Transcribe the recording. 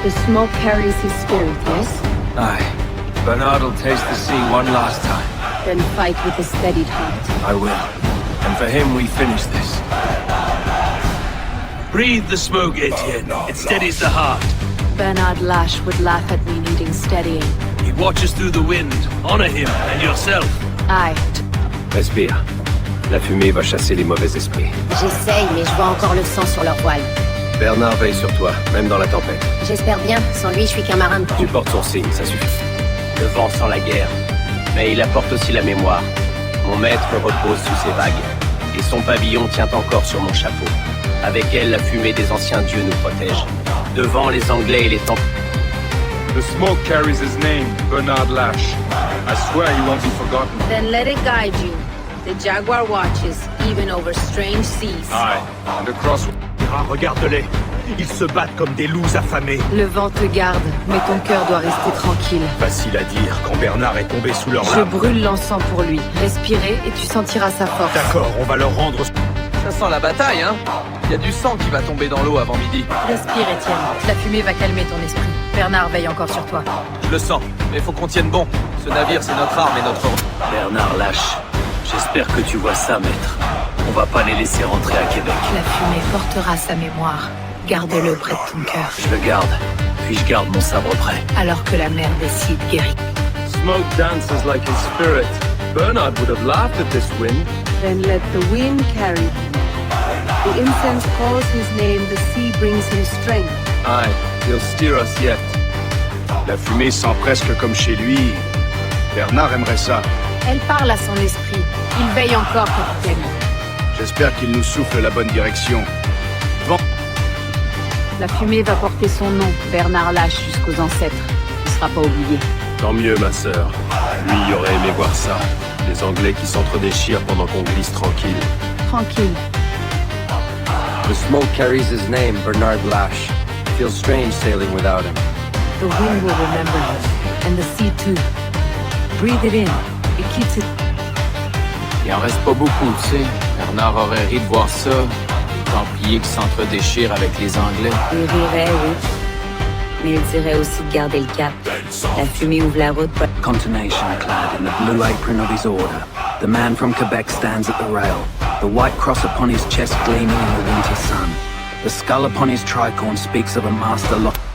The smoke carries his spirit, yes? Aye. Bernard will taste the sea one last time. Then fight with a steadied heart. I will. And for him, we finish this. Breathe the smoke, Etienne. It steadies the heart. Bernard Lash would laugh at me needing steadying. He watches through the wind. Honor him and yourself. Aye. Respire. La fumée va chasser les mauvais esprits. J'essaye, mais je vois encore le sang sur leur voile. Bernard veille sur toi, même dans la tempête. J'espère bien. Sans lui, je suis qu'un marin de Tu portes son signe, ça suffit. Le vent sent la guerre, mais il apporte aussi la mémoire. Mon maître repose sous ses vagues, et son pavillon tient encore sur mon chapeau. Avec elle, la fumée des anciens dieux nous protège. Devant les Anglais et les temples. The smoke carries his name, Bernard Lash. I swear he won't be forgotten. Then let it guide you. The Jaguar watches, even over strange seas. Aye, and across... Ah, regarde-les. Ils se battent comme des loups affamés. Le vent te garde, mais ton cœur doit rester tranquille. Facile à dire quand Bernard est tombé sous leur Je lame. brûle l'encens pour lui. Respirez et tu sentiras sa force. D'accord, on va leur rendre... Ça sent la bataille, hein? Il y a du sang qui va tomber dans l'eau avant midi. Respire, Étienne. La fumée va calmer ton esprit. Bernard veille encore sur toi. Je le sens, mais faut qu'on tienne bon. Ce navire, c'est notre arme et notre... Bernard Lash, j'espère que tu vois ça, maître. On va pas les laisser rentrer à Québec. La fumée portera sa mémoire. Garde-le près de ton cœur. Je le garde, puis je garde mon sabre prêt. Alors que la mer décide guérit. Smoke dances like his spirit. Bernard would have laughed at this wind. Then let the wind carry him. The incense calls his name, the sea brings him strength. Aye, he'll steer us yet. La fumée sent presque comme chez lui. Bernard aimerait ça. Elle parle à son esprit. Il veille encore, capitaine. J'espère qu'il nous souffle la bonne direction. La fumée va porter son nom, Bernard Lash, jusqu'aux ancêtres. Il ne sera pas oublié. Tant mieux, ma sœur. Lui, il aurait aimé voir ça. Les Anglais qui s'entre-déchirent pendant qu'on glisse tranquille. Tranquille. The smoke carries his name, Bernard Lash. Feels strange sailing without him. The wind will remember him. And the sea too. Breathe it in. It keeps it... Il en reste pas beaucoup, tu sais. Bernard aurait ri de voir ça. Les Templiers qui s'entre-déchirent avec les Anglais. Il rirait, oui. Mais il dirait aussi de garder le cap. La fumée ouvre la route. Contonation clad in the blue apron of his order, the man from Quebec stands at the rail, the white cross upon his chest gleaming in the winter sun. The skull upon his tricorn speaks of a master lost.